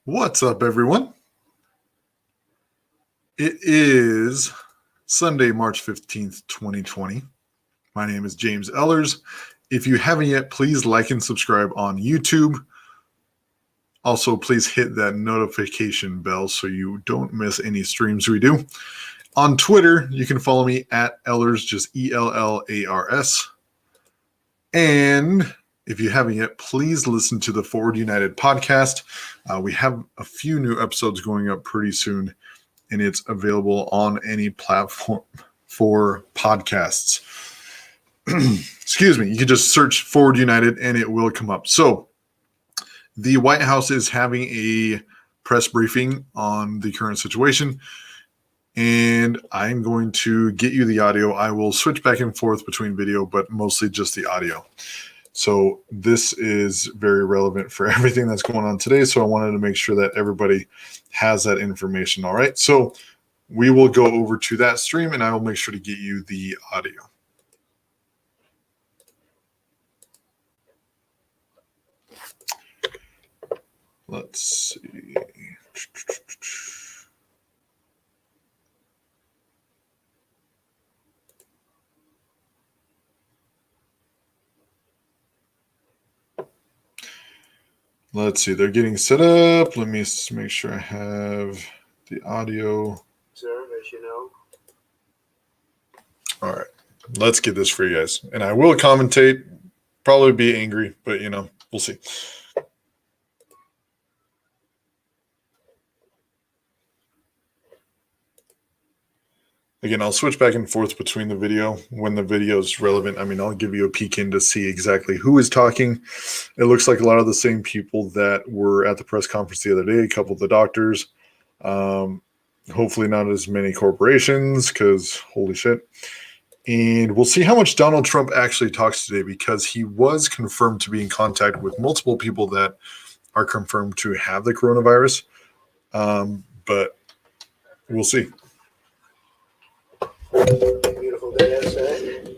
What's up, everyone? It is Sunday, March 15th, 2020. My name is James Ellers. If you haven't yet, please like and subscribe on YouTube. Also, please hit that notification bell so you don't miss any streams we do. On Twitter, you can follow me at Ellers, just ELLARS. And if you haven't yet, please listen to the Forward United podcast. We have a few new episodes going up pretty soon, and it's available on any platform for podcasts. Excuse me. You can just search Forward United and it will come up. So the White House is having a press briefing on the current situation, and I'm going to get you the audio. I will switch back and forth between video, but mostly just the audio. So this is very relevant for everything that's going on today. So I wanted to make sure that everybody has that information. All right. So we will go over to that stream and I will make sure to get you the audio. Let's see. Let's see. They're getting set up. Let me make sure I have the audio. Observe, as you know. All right. Let's get this for you guys. And I will commentate, probably be angry, but we'll see. Again, I'll switch back and forth between the video when the video is relevant. I mean, I'll give you a peek in to see exactly who is talking. It looks like a lot of the same people that were at the press conference the other day, a couple of the doctors. Hopefully not as many corporations because holy shit. And we'll see how much Donald Trump actually talks today because he was confirmed to be in contact with multiple people that are confirmed to have the coronavirus. But we'll see. Beautiful day outside.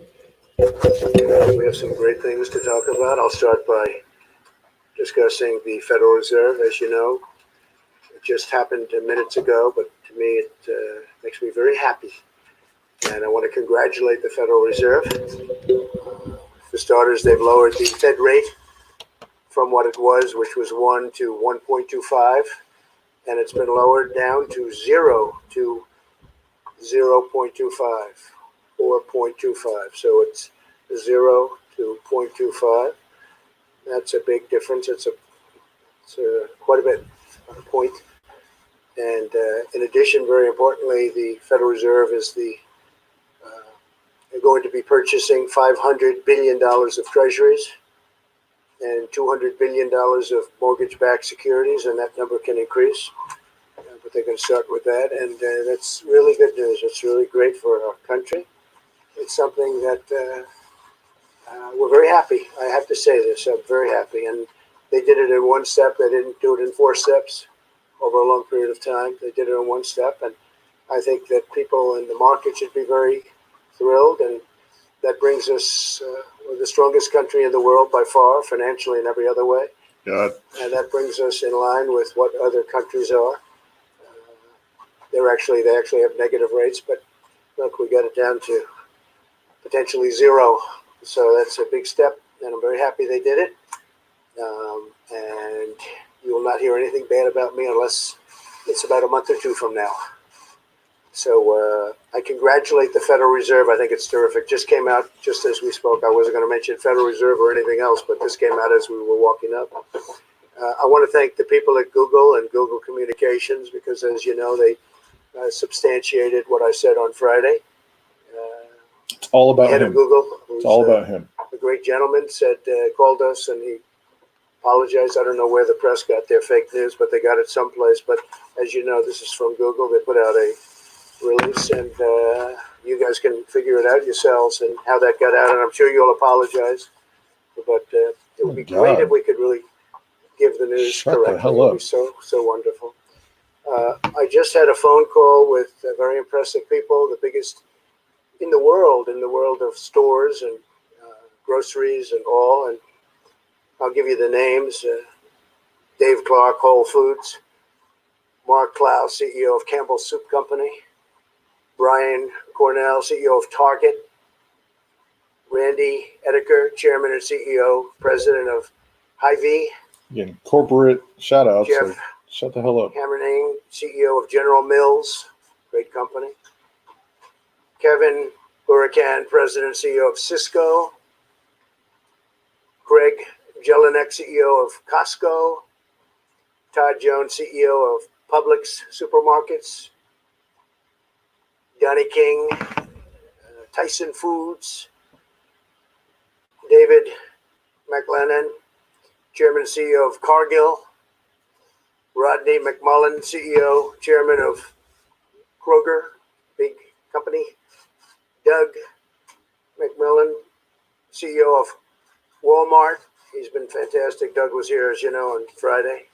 We have some great things to talk about. I'll start by discussing the Federal Reserve. As you know, it just happened minutes ago, but to me it makes me very happy. And I want to congratulate the Federal Reserve. For starters, they've lowered the Fed rate from what it was, which was 1 to 1.25, and it's been lowered down to 0 to 0.25 or 0.25. So it's 0 to 0.25. That's a big difference. It's quite a bit of a point. And in addition, very importantly, the Federal Reserve is they're going to be purchasing $500 billion of treasuries and $200 billion of mortgage-backed securities, and that number can increase. But they're going to start with that, and that's really good news. It's really great for our country. It's something that we're very happy. I have to say this. I'm very happy. And they did it in one step. They didn't do it in 4 steps over a long period of time. They did it in one step, and I think that people in the market should be very thrilled, and that brings us we're the strongest country in the world by far, financially and every other way. Yeah. And that brings us in line with what other countries are. They actually have negative rates, but look, we got it down to potentially 0. So that's a big step, and I'm very happy they did it. And you will not hear anything bad about me unless it's about a month or 2 from now. So I congratulate the Federal Reserve. I think it's terrific. Just came out just as we spoke. I wasn't going to mention Federal Reserve or anything else, but this came out as we were walking up. I want to thank the people at Google and Google Communications because, as you know, they substantiated what I said on Friday. It's all about head him. Of Google, it's all about him. A great gentleman called us and he apologized. I don't know where the press got their fake news, but they got it someplace. But as you know, this is from Google. They put out a release, and you guys can figure it out yourselves and how that got out. And I'm sure you'll apologize, but it would be great if we could really give the news correctly. It would be so wonderful. I just had a phone call with very impressive people, the biggest in the world of stores and groceries and all. And I'll give you the names. Dave Clark, Whole Foods, Mark Clow, CEO of Campbell Soup Company, Brian Cornell, CEO of Target, Randy Edeker, Chairman and CEO, President of Hy-Vee, Again, corporate shout outs. Jeff Like, shut the hell up. Hamerning, CEO of General Mills, great company, Kevin Huracan, President and CEO of Cisco, Greg Jelinek, CEO of Costco, Todd Jones, CEO of Publix Supermarkets, Donnie King, Tyson Foods, David McLennan, Chairman and CEO of Cargill, Rodney McMullen, CEO, Chairman of Kroger, big company, Doug McMillan, CEO of Walmart. He's been fantastic. Doug was here, as you know, on Friday,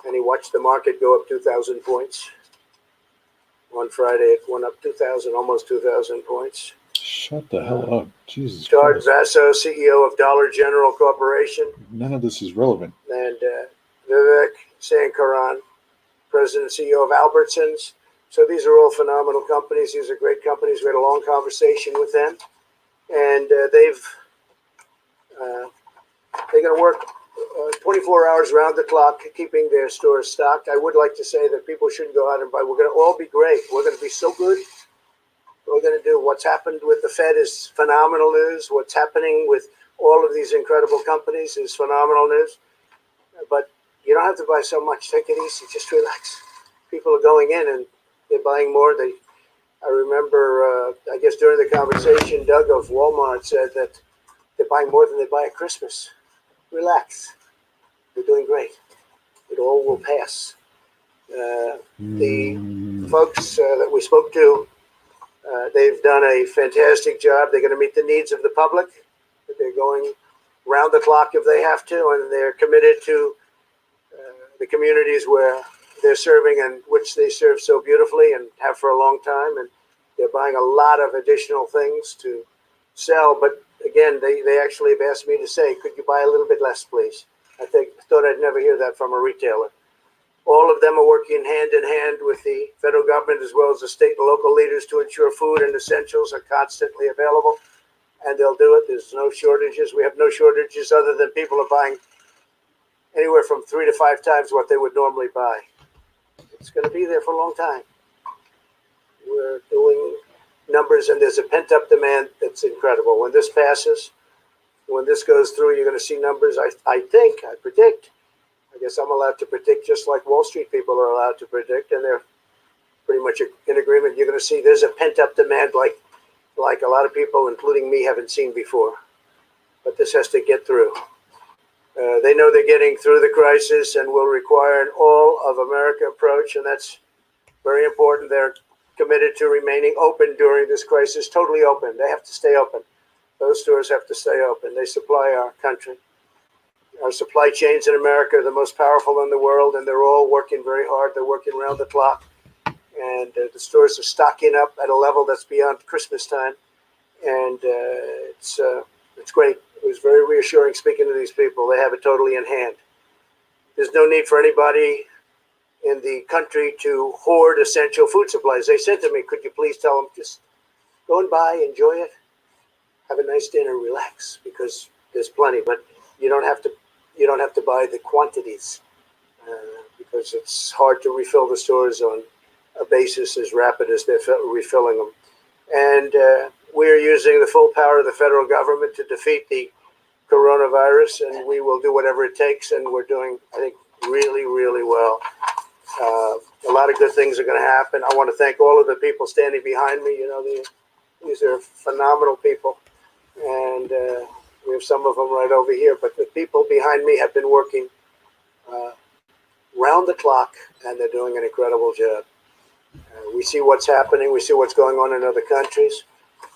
and he watched the market go up 2,000 points. On Friday, it went up 2,000, almost 2,000 points. Shut the hell up. Jesus Todd Christ. Vasso, CEO of Dollar General Corporation, None of this is relevant. and Vivek Sankaran, President and CEO of Albertsons. So these are all phenomenal companies. These are great companies. We had a long conversation with them, and they're going to work 24 hours round the clock, keeping their stores stocked. I would like to say that people shouldn't go out and buy. We're going to all be great. We're going to be so good. We're going to do what's happened with the Fed is phenomenal news. What's happening with all of these incredible companies is phenomenal news. But you don't have to buy so much. Take it easy. Just relax. People are going in and they're buying more. I remember, I guess during the conversation, Doug of Walmart said that they're buying more than they buy at Christmas. Relax. They're doing great. It all will pass. The folks that we spoke to, they've done a fantastic job. They're going to meet the needs of the public. They're going round the clock if they have to, and they're committed to the communities where they're serving and which they serve so beautifully and have for a long time. And they're buying a lot of additional things to sell. But again, they actually have asked me to say, could you buy a little bit less, please? I thought I'd never hear that from a retailer. All of them are working hand in hand with the federal government as well as the state and local leaders to ensure food and essentials are constantly available. And they'll do it. There's no shortages. We have no shortages other than people are buying anywhere from 3 to 5 times what they would normally buy. It's going to be there for a long time. We're doing numbers, and there's a pent-up demand that's incredible. When this passes, when this goes through, you're going to see numbers. I predict. I guess I'm allowed to predict just like Wall Street people are allowed to predict, and they're pretty much in agreement. You're going to see there's a pent-up demand like a lot of people, including me, haven't seen before. But this has to get through. They know they're getting through the crisis and will require an all-of-America approach, and that's very important. They're committed to remaining open during this crisis, totally open. They have to stay open. Those stores have to stay open. They supply our country. Our supply chains in America are the most powerful in the world, and they're all working very hard. They're working around the clock, and the stores are stocking up at a level that's beyond Christmas time, and it's great. It was very reassuring speaking to these people. They have it totally in hand. There's no need for anybody in the country to hoard essential food supplies. They said to me, could you please tell them, just go and buy, enjoy it, have a nice dinner, relax, because there's plenty, but you don't have to buy the quantities because it's hard to refill the stores on a basis as rapid as they're refilling them. And we're using the full power of the federal government to defeat the coronavirus, and we will do whatever it takes, and we're doing, I think, really, really well. A lot of good things are going to happen. I want to thank all of the people standing behind me. You know, these are phenomenal people, and we have some of them right over here. But the people behind me have been working round the clock, and they're doing an incredible job. We see what's happening. We see what's going on in other countries.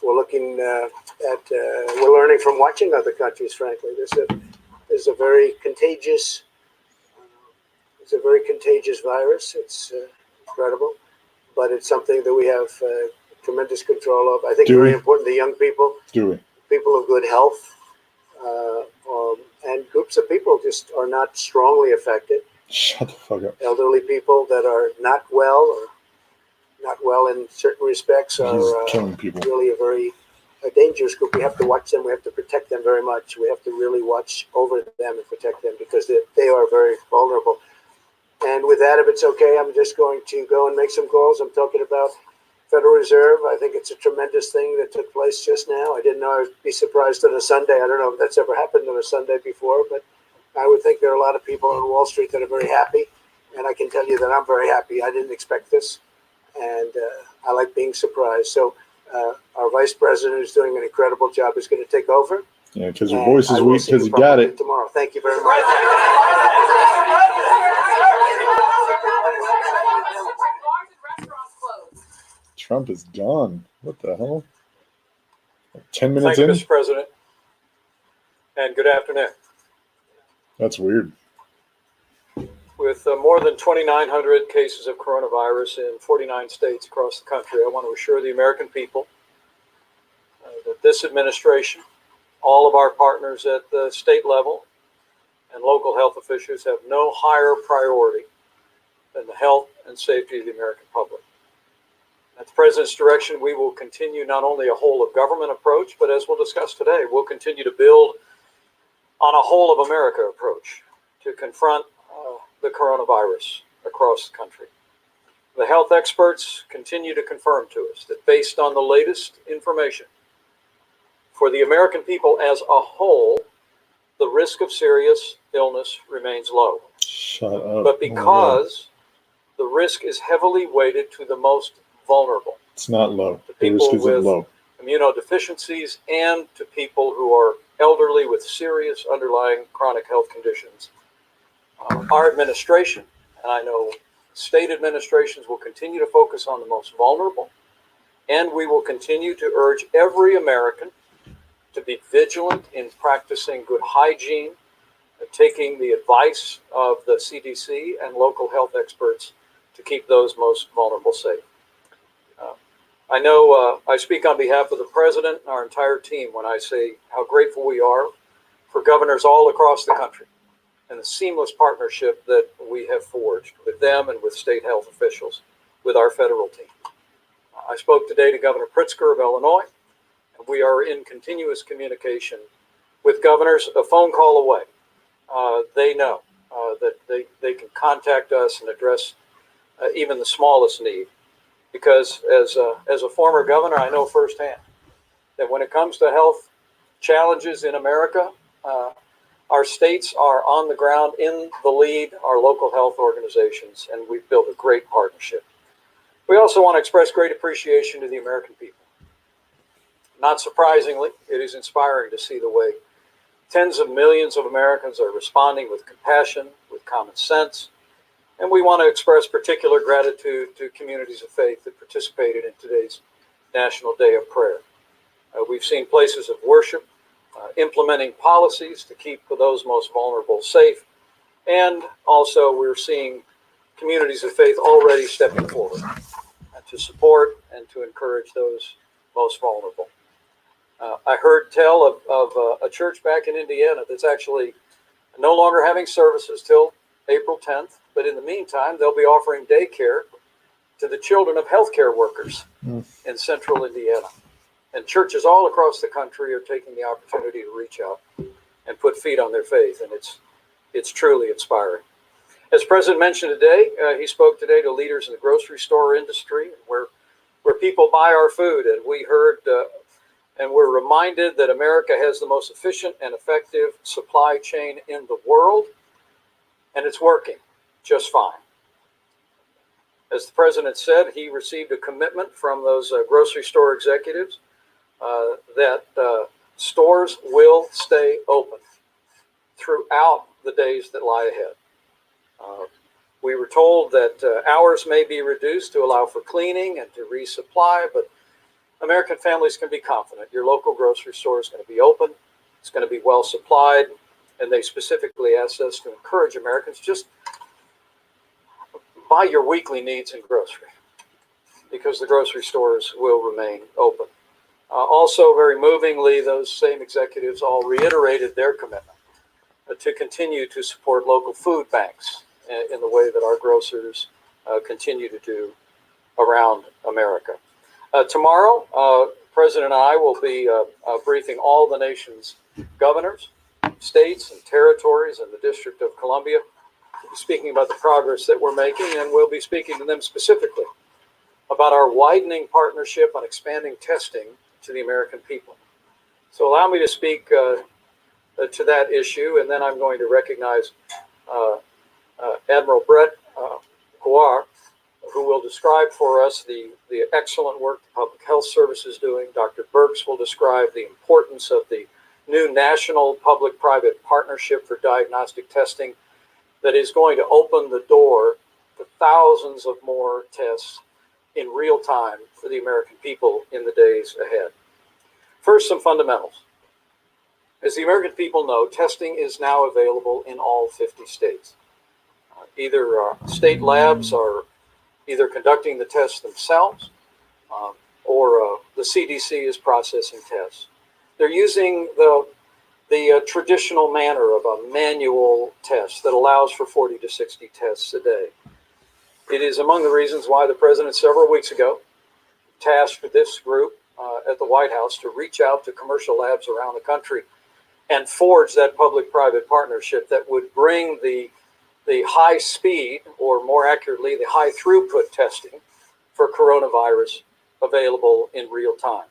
We're looking we're learning from watching other countries, frankly. There's a very contagious virus. It's incredible, but it's something that we have tremendous control of. I think very important to young people, people of good health, and groups of people just are not strongly affected. Shut the fuck up. Elderly people that are not well or not well in certain respects are He's killing people. really a dangerous group. We have to watch them. We have to protect them very much. We have to really watch over them and protect them because they are very vulnerable. And with that, if it's okay, I'm just going to go and make some calls. I'm talking about Federal Reserve. I think it's a tremendous thing that took place just now. I didn't know I'd be surprised on a Sunday. I don't know if that's ever happened on a Sunday before, but I would think there are a lot of people on Wall Street that are very happy. And I can tell you that I'm very happy. I didn't expect this. And I like being surprised. So our vice president, who's doing an incredible job, is going to take over. Yeah, because your voice is weak because you got it. Tomorrow. Thank you very much. Trump is gone. What the hell? 10 minutes Thank you, in? Mr. President, and good afternoon. That's weird. With more than 2,900 cases of coronavirus in 49 states across the country, I want to assure the American people that this administration, all of our partners at the state level, and local health officials have no higher priority than the health and safety of the American public. At the President's direction, we will continue not only a whole of government approach, but as we'll discuss today, we'll continue to build on a whole of America approach to confront the coronavirus across the country. The health experts continue to confirm to us that based on the latest information, for the American people as a whole, the risk of serious illness remains low. Shut up. But because the risk is heavily weighted to the most vulnerable. It's not low. To The risk people isn't with low. immunodeficiencies and to people who are elderly with serious underlying chronic health conditions. Our administration, and I know state administrations, will continue to focus on the most vulnerable, and we will continue to urge every American to be vigilant in practicing good hygiene, taking the advice of the CDC and local health experts to keep those most vulnerable safe. I know I speak on behalf of the President and our entire team when I say how grateful we are for governors all across the country and the seamless partnership that we have forged with them and with state health officials, with our federal team. I spoke today to Governor Pritzker of Illinois, and we are in continuous communication with governors a phone call away. They know that they can contact us and address even the smallest need. Because as a former governor, I know firsthand that when it comes to health challenges in America, our states are on the ground in the lead, our local health organizations, and we've built a great partnership. We also want to express great appreciation to the American people. Not surprisingly, it is inspiring to see the way tens of millions of Americans are responding with compassion, with common sense. And we want to express particular gratitude to communities of faith that participated in today's National Day of Prayer. We've seen places of worship implementing policies to keep those most vulnerable safe. And also we're seeing communities of faith already stepping forward to support and to encourage those most vulnerable. I heard tell of a church back in Indiana that's actually no longer having services till April 10th, but in the meantime, they'll be offering daycare to the children of healthcare workers in central Indiana. And churches all across the country are taking the opportunity to reach out and put feet on their faith, and it's truly inspiring. As the President mentioned today, he spoke today to leaders in the grocery store industry, where people buy our food, and we heard and we're reminded that America has the most efficient and effective supply chain in the world, and it's working just fine. As the President said, he received a commitment from those grocery store executives that stores will stay open throughout the days that lie ahead. We were told that hours may be reduced to allow for cleaning and to resupply, but American families can be confident your local grocery store is going to be open, it's going to be well supplied, and they specifically asked us to encourage Americans just buy your weekly needs in grocery because the grocery stores will remain open. Also, very movingly, those same executives all reiterated their commitment to continue to support local food banks in the way that our grocers continue to do around America. Tomorrow, President and I will be briefing all the nation's governors, states, and territories in the District of Columbia, speaking about the progress that we're making, and we'll be speaking to them specifically about our widening partnership on expanding testing to the American people. So allow me to speak to that issue, and then I'm going to recognize Admiral Brett Guar, who will describe for us the excellent work the Public Health Service is doing. Dr. Birx will describe the importance of the new national public-private partnership for diagnostic testing that is going to open the door to thousands of more tests in real time for the American people in the days ahead. First, some fundamentals. As the American people know, testing is now available in all 50 states. Either state labs are either conducting the tests themselves or the CDC is processing tests. They're using the traditional manner of a manual test that allows for 40 to 60 tests a day. It is among the reasons why the president several weeks ago tasked this group at the White House to reach out to commercial labs around the country and forge that public-private partnership that would bring the high speed, or more accurately, the high throughput testing for coronavirus available in real time.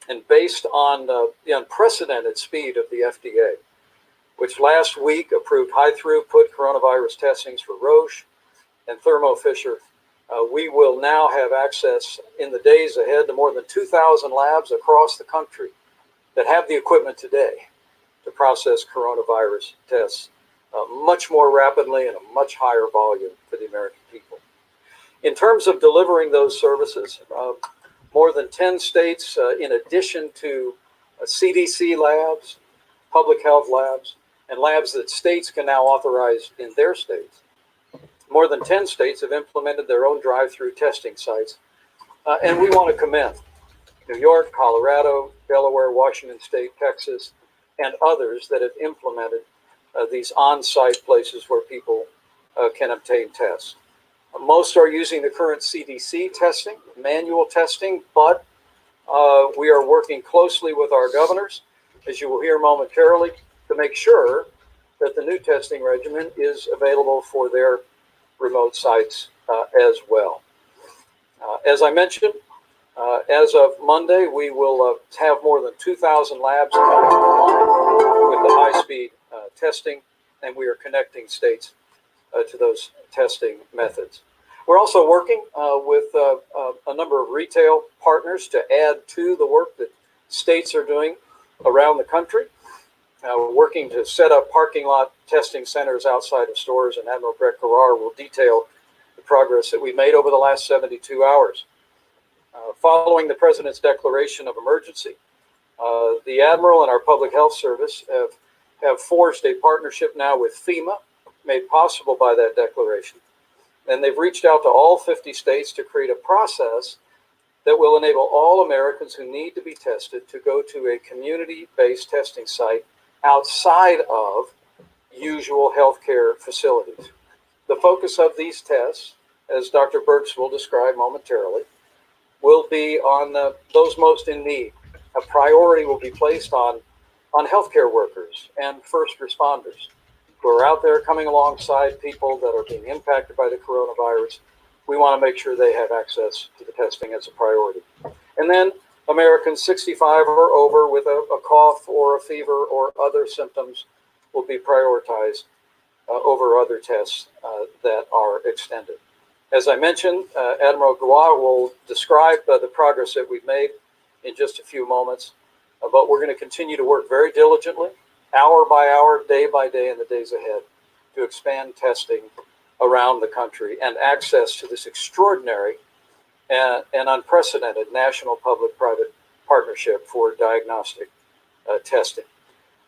And based on the unprecedented speed of the FDA, which last week approved high throughput coronavirus testings for Roche and Thermo Fisher, we will now have access in the days ahead to more than 2,000 labs across the country that have the equipment today to process coronavirus tests much more rapidly and a much higher volume for the American people. In terms of delivering those services, more than 10 states, in addition to CDC labs, public health labs, and labs that states can now authorize in their states, more than 10 states have implemented their own drive-through testing sites. And we want to commend New York, Colorado, Delaware, Washington State, Texas, and others that have implemented these on-site places where people can obtain tests. Most are using the current CDC testing, manual testing, but we are working closely with our governors, as you will hear momentarily, to make sure that the new testing regimen is available for their remote sites as well. As I mentioned, as of Monday, we will have more than 2,000 labs coming online with the high-speed testing, and we are connecting states to those testing methods. We're also working with a number of retail partners to add to the work that states are doing around the country. We're working to set up parking lot testing centers outside of stores, and Admiral Brett Guar will detail the progress that we made over the last 72 hours. Following the President's declaration of emergency, the Admiral and our Public Health Service have forged a partnership now with FEMA, made possible by that declaration. And they've reached out to all 50 states to create a process that will enable all Americans who need to be tested to go to a community-based testing site outside of usual healthcare facilities. The focus of these tests, as Dr. Birx will describe momentarily, will be on those most in need. A priority will be placed on healthcare workers and first responders who are out there coming alongside people that are being impacted by the coronavirus. We want to make sure they have access to the testing as a priority. And then Americans 65 or over with a cough or a fever or other symptoms will be prioritized over other tests that are extended. As I mentioned, Admiral Guar will describe the progress that we've made in just a few moments, but we're going to continue to work very diligently, hour by hour, day by day in the days ahead, to expand testing around the country and access to this extraordinary and unprecedented national public-private partnership for diagnostic testing.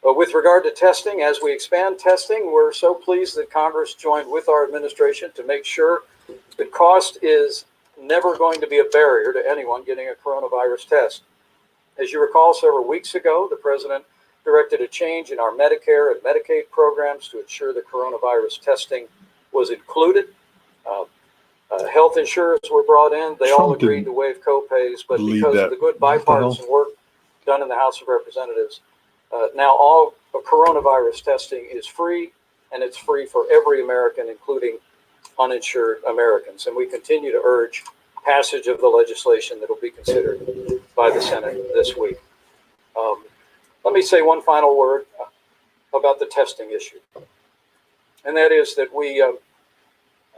With regard to testing, as we expand testing, we're so pleased that Congress joined with our administration to make sure that cost is never going to be a barrier to anyone getting a coronavirus test. As you recall, several weeks ago, the President directed a change in our Medicare and Medicaid programs to ensure that coronavirus testing was included. Health insurers were brought in. They all Trump agreed didn't to waive co-pays, but lead because that. of the good What the hell? bipartisan work done in the House of Representatives, now all coronavirus testing is free, and it's free for every American, including uninsured Americans. And we continue to urge passage of the legislation that will be considered by the Senate this week. Let me say one final word about the testing issue. And that is that we,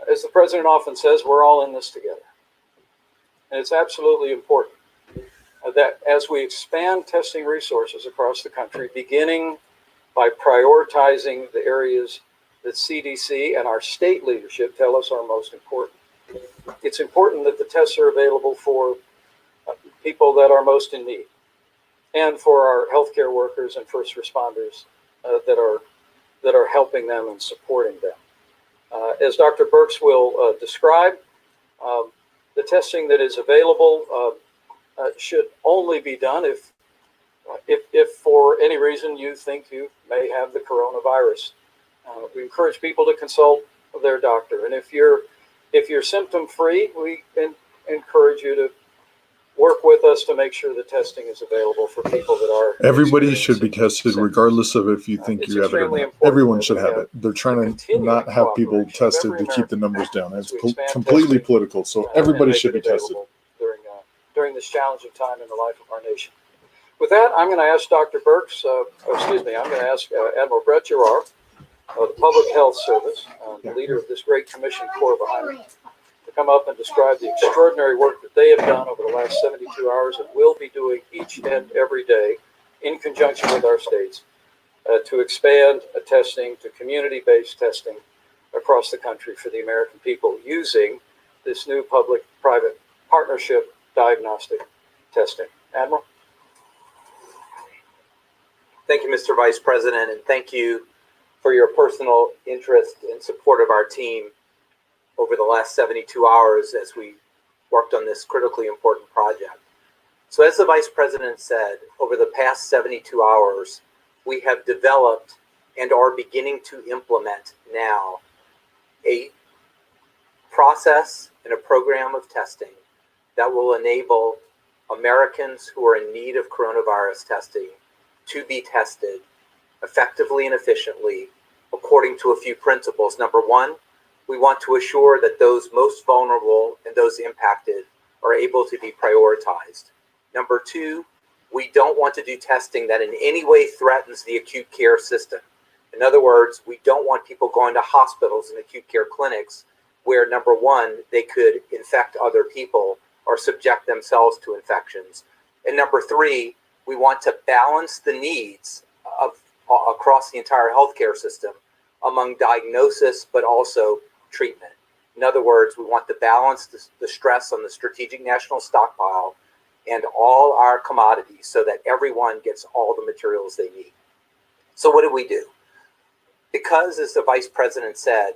as the president often says, we're all in this together. And it's absolutely important that as we expand testing resources across the country, beginning by prioritizing the areas that CDC and our state leadership tell us are most important. It's important that the tests are available for people that are most in need, and for our healthcare workers and first responders that are helping them and supporting them. As Dr. Birx will describe, the testing that is available should only be done if for any reason you think you may have the coronavirus. We encourage people to consult their doctor, and if you're symptom free, we encourage you to work with us to make sure the testing is available for people that are. Everybody should be tested, symptoms. regardless of if you think It's you have it or extremely not. important Everyone that should we have have it. They're trying to continuing not have people cooperation of tested every to keep the American numbers down. It's as we expand completely testing, political, so and everybody make should it be tested. available during this challenging time in the life of our nation. With that, I'm going to ask Dr. Birx, I'm going to ask Admiral Brett Giroir of the Public Health Service, the leader of this great commission corps behind me, to come up and describe the extraordinary work that they have done over the last 72 hours and will be doing each and every day in conjunction with our states to expand testing to community-based testing across the country for the American people using this new public-private partnership diagnostic testing. Admiral? Thank you, Mr. Vice President, and thank you for your personal interest and support of our team over the last 72 hours as we worked on this critically important project. So as the Vice President said, over the past 72 hours, we have developed and are beginning to implement now a process and a program of testing that will enable Americans who are in need of coronavirus testing to be tested effectively and efficiently according to a few principles. Number one, we want to assure that those most vulnerable and those impacted are able to be prioritized. Number two, we don't want to do testing that in any way threatens the acute care system. In other words, we don't want people going to hospitals and acute care clinics where, number one, they could infect other people or subject themselves to infections. And number three, we want to balance the needs of across the entire healthcare system among diagnosis, but also treatment. In other words, we want to balance the stress on the strategic national stockpile and all our commodities so that everyone gets all the materials they need. So what did we do? Because, as the Vice President said,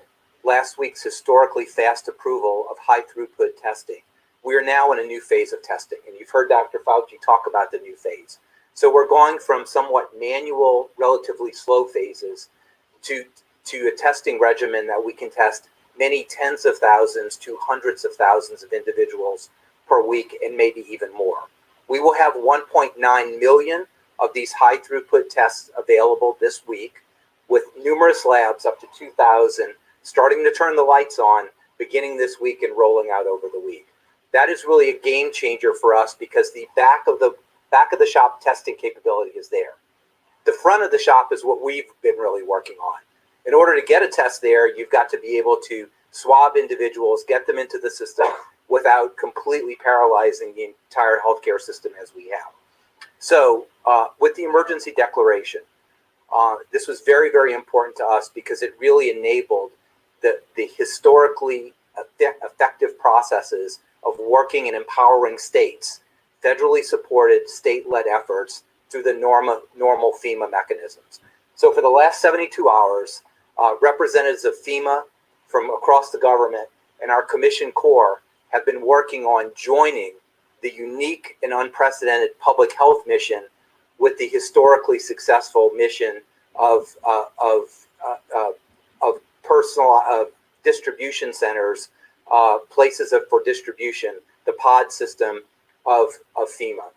last week's historically fast approval of high throughput testing, we are now in a new phase of testing. And you've heard Dr. Fauci talk about the new phase. So we're going from somewhat manual, relatively slow phases to a testing regimen that we can test many tens of thousands to hundreds of thousands of individuals per week, and maybe even more. We will have 1.9 million of these high throughput tests available this week, with numerous labs up to 2,000 starting to turn the lights on beginning this week and rolling out over the week. That is really a game changer for us because the back of the shop testing capability is there. The front of the shop is what we've been really working on. In order to get a test there, you've got to be able to swab individuals, get them into the system without completely paralyzing the entire healthcare system as we have. So with the emergency declaration, this was very, very important to us because it really enabled the historically effective processes of working and empowering states, federally supported state-led efforts through the normal FEMA mechanisms. So for the last 72 hours, representatives of FEMA from across the government and our commission corps have been working on joining the unique and unprecedented public health mission with the historically successful mission of distribution centers, places for distribution, the pod system of FEMA.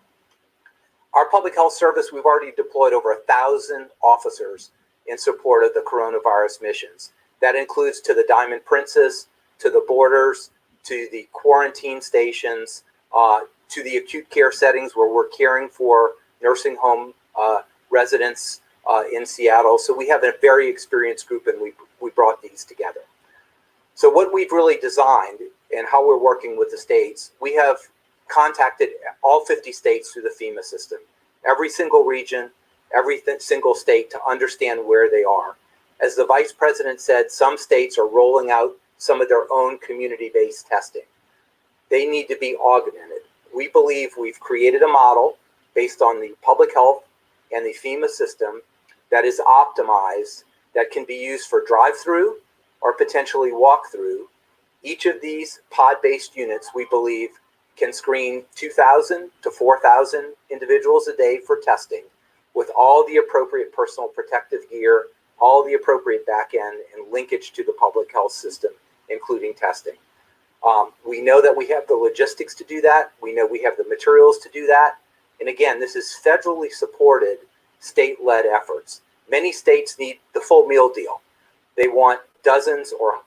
Our public health service, we've already deployed over 1,000 officers in support of the coronavirus missions. That includes to the Diamond Princess, to the borders, to the quarantine stations, to the acute care settings where we're caring for nursing home residents in Seattle. So we have a very experienced group, and we brought these together. So what we've really designed and how we're working with the states, we have contacted all 50 states through the FEMA system, every single region, every single state, to understand where they are. As the Vice President said, some states are rolling out some of their own community-based testing. They need to be augmented. We believe we've created a model based on the public health and the FEMA system that is optimized, that can be used for drive-through or potentially walk-through. Each of these pod-based units, we believe, can screen 2,000 to 4,000 individuals a day for testing with all the appropriate personal protective gear, all the appropriate back end and linkage to the public health system, including testing. We know that we have the logistics to do that. We know we have the materials to do that. And again, this is federally supported, state-led efforts. Many states need the full meal deal. They want dozens or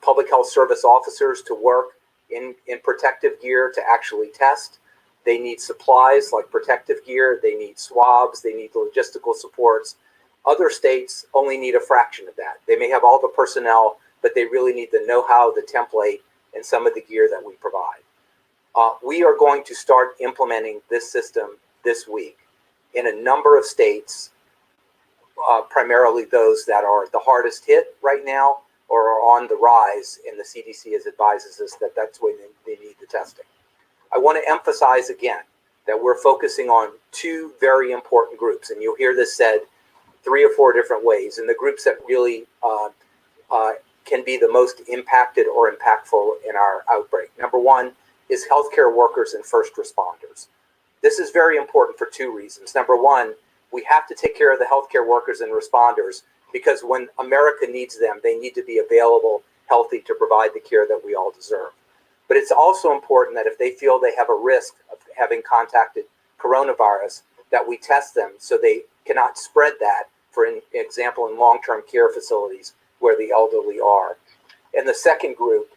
public health service officers to work in protective gear to actually test. They need supplies like protective gear. They need swabs. They need logistical supports. Other states only need a fraction of that. They may have all the personnel, but they really need the know-how, the template, and some of the gear that we provide. We are going to start implementing this system this week in a number of states, primarily those that are the hardest hit right now or are on the rise, and the CDC has advises us that that's when they need the testing. I want to emphasize again that we're focusing on two very important groups, and you'll hear this said 3 or 4 different ways, and the groups that really can be the most impacted or impactful in our outbreak. Number one is healthcare workers and first responders. This is very important for 2 reasons. Number one, we have to take care of the healthcare workers and responders because when America needs them, they need to be available, healthy to provide the care that we all deserve. But it's also important that if they feel they have a risk of having contacted coronavirus, that we test them so they cannot spread that, for example, in long-term care facilities where the elderly are. And the second group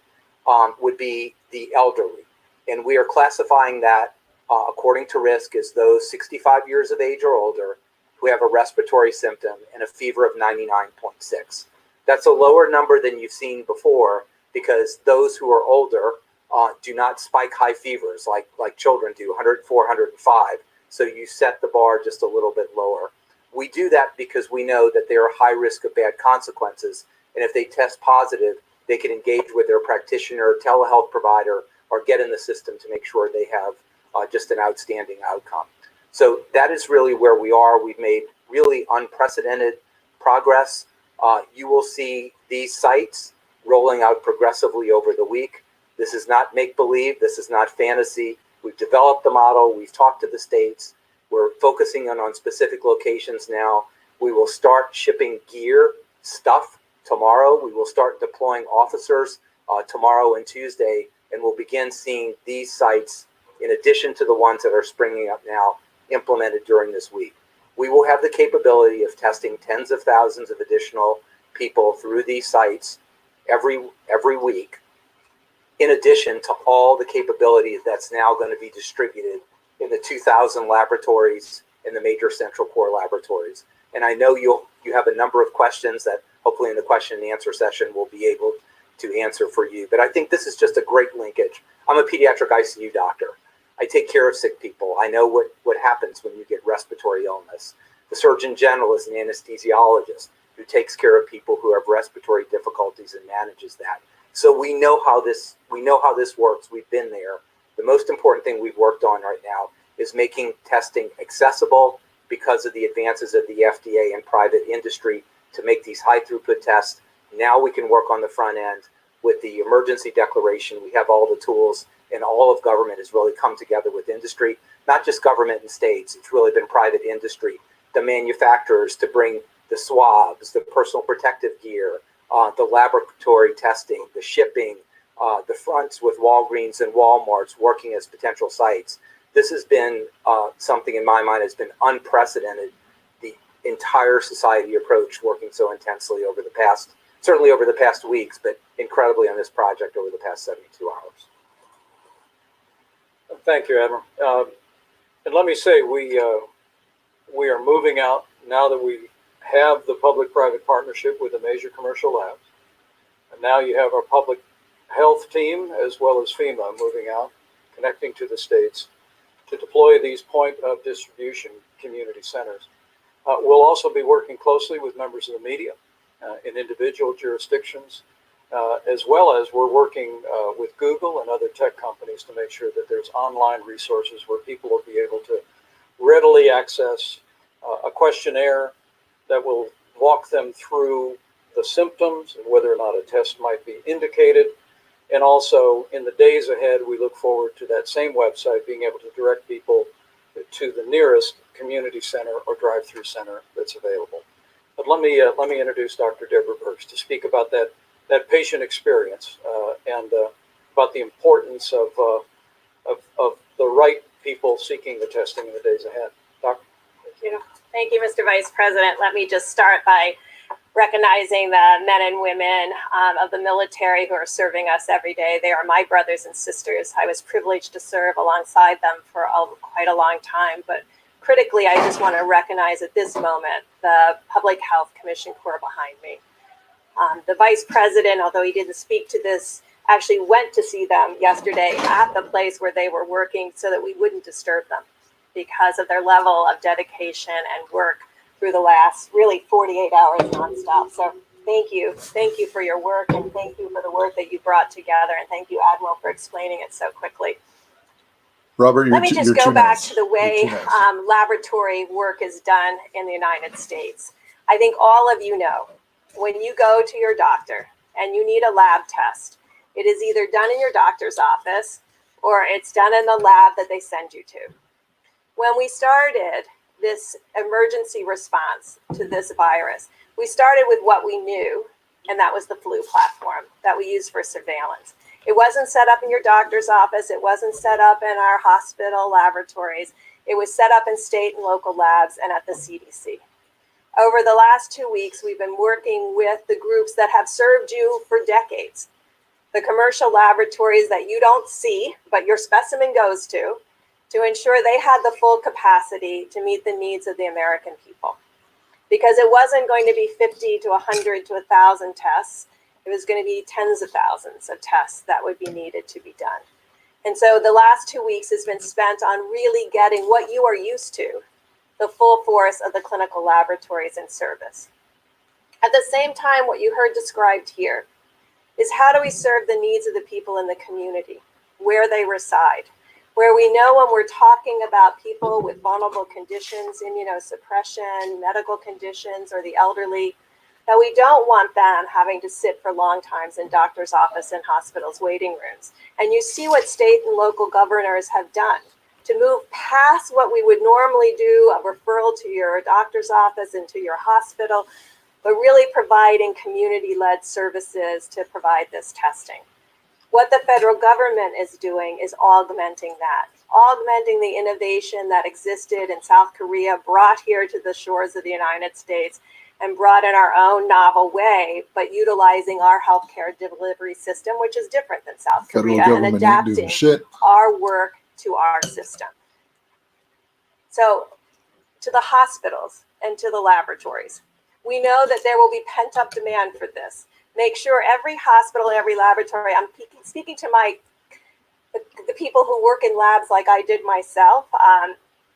would be the elderly. And we are classifying that according to risk as those 65 years of age or older who have a respiratory symptom and a fever of 99.6. That's a lower number than you've seen before because those who are older do not spike high fevers like children do, 104, 105. So you set the bar just a little bit lower. We do that because we know that they are high risk of bad consequences. And if they test positive, they can engage with their practitioner, telehealth provider, or get in the system to make sure they have just an outstanding outcome. So that is really where we are. We've made really unprecedented progress. You will see these sites rolling out progressively over the week. This is not make-believe. This is not fantasy. We've developed the model. We've talked to the states. We're focusing on specific locations now. We will start shipping gear, stuff tomorrow. We will start deploying officers tomorrow and Tuesday, and we'll begin seeing these sites, in addition to the ones that are springing up now, implemented during this week. We will have the capability of testing tens of thousands of additional people through these sites every week, in addition to all the capability that's now going to be distributed in the 2,000 laboratories in the major central core laboratories. And I know you have a number of questions that hopefully in the question and answer session we'll be able to answer for you. But I think this is just a great linkage. I'm a pediatric ICU doctor. I take care of sick people. I know what happens when you get respiratory illness. The Surgeon General is an anesthesiologist who takes care of people who have respiratory difficulties and manages that. So we know how this works. We've been there. The most important thing we've worked on right now is making testing accessible because of the advances of the FDA and private industry to make these high throughput tests. Now we can work on the front end with the emergency declaration. We have all the tools, and all of government has really come together with industry, not just government and states. It's really been private industry, the manufacturers to bring the swabs, the personal protective gear, the laboratory testing, the shipping, the fronts with Walgreens and Walmarts working as potential sites. This has been something in my mind has been unprecedented. The entire society approach working so intensely over the past, certainly over the past weeks, but incredibly on this project over the past 72 hours. Thank you, Admiral. And let me say, we are moving out now that we have the public-private partnership with the major commercial labs. And now you have our public health team as well as FEMA moving out, connecting to the states to deploy these point of distribution community centers. We'll also be working closely with members of the media in individual jurisdictions, as well as we're working with Google and other tech companies to make sure that there's online resources where people will be able to readily access a questionnaire that will walk them through the symptoms and whether or not a test might be indicated. And also in the days ahead, we look forward to that same website being able to direct people to the nearest community center or drive-through center that's available. But let me introduce Dr. Deborah Birx to speak about that patient experience and about the importance of the right people seeking the testing in the days ahead. Doctor? Thank you. Thank you, Mr. Vice President. Let me just start by recognizing the men and women of the military who are serving us every day. They are my brothers and sisters. I was privileged to serve alongside them for quite a long time, but critically, I just want to recognize at this moment the Public Health Commission Corps behind me. The Vice President, although he didn't speak to this, actually went to see them yesterday at the place where they were working so that we wouldn't disturb them because of their level of dedication and work through the last really 48 hours nonstop. So thank you. Thank you for your work, and thank you for the work that you brought together. And thank you, Admiral, for explaining it so quickly. Robert, let me just go back to the way laboratory work is done in the United States. I think all of you know, when you go to your doctor and you need a lab test, it is either done in your doctor's office or it's done in the lab that they send you to. When we started this emergency response to this virus, we started with what we knew, and that was the flu platform that we used for surveillance. It wasn't set up in your doctor's office. It wasn't set up in our hospital laboratories. It was set up in state and local labs and at the CDC. Over the last 2 weeks, we've been working with the groups that have served you for decades. The commercial laboratories that you don't see, but your specimen goes to ensure they had the full capacity to meet the needs of the American people. Because it wasn't going to be 50 to 100 to 1,000 tests. It was going to be tens of thousands of tests that would be needed to be done. And so the last 2 weeks has been spent on really getting what you are used to, the full force of the clinical laboratories in service. At the same time, what you heard described here is how do we serve the needs of the people in the community, where they reside, where we know when we're talking about people with vulnerable conditions, immunosuppression, medical conditions, or the elderly, that we don't want them having to sit for long times in doctor's office and hospitals' waiting rooms. And you see what state and local governors have done to move past what we would normally do, a referral to your doctor's office and to your hospital, but really providing community-led services to provide this testing. What the federal government is doing is augmenting that, augmenting the innovation that existed in South Korea, brought here to the shores of the United States, and brought in our own novel way, but utilizing our healthcare delivery system, which is different than South Korea, and adapting our work to our system. So to the hospitals and to the laboratories, we know that there will be pent-up demand for this. Make sure every hospital, every laboratory, I'm speaking to the people who work in labs like I did myself,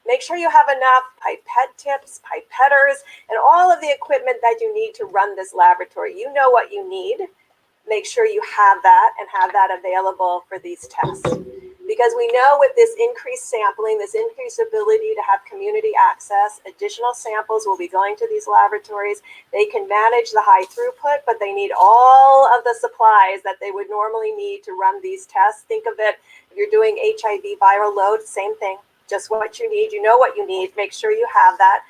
make sure you have enough pipette tips, pipetters, and all of the equipment that you need to run this laboratory. You know what you need. Make sure you have that and have that available for these tests. Because we know with this increased sampling, this increased ability to have community access, additional samples will be going to these laboratories. They can manage the high throughput, but they need all of the supplies that they would normally need to run these tests. Think of it, if you're doing HIV viral load, same thing, just what you need. You know what you need, make sure you have that.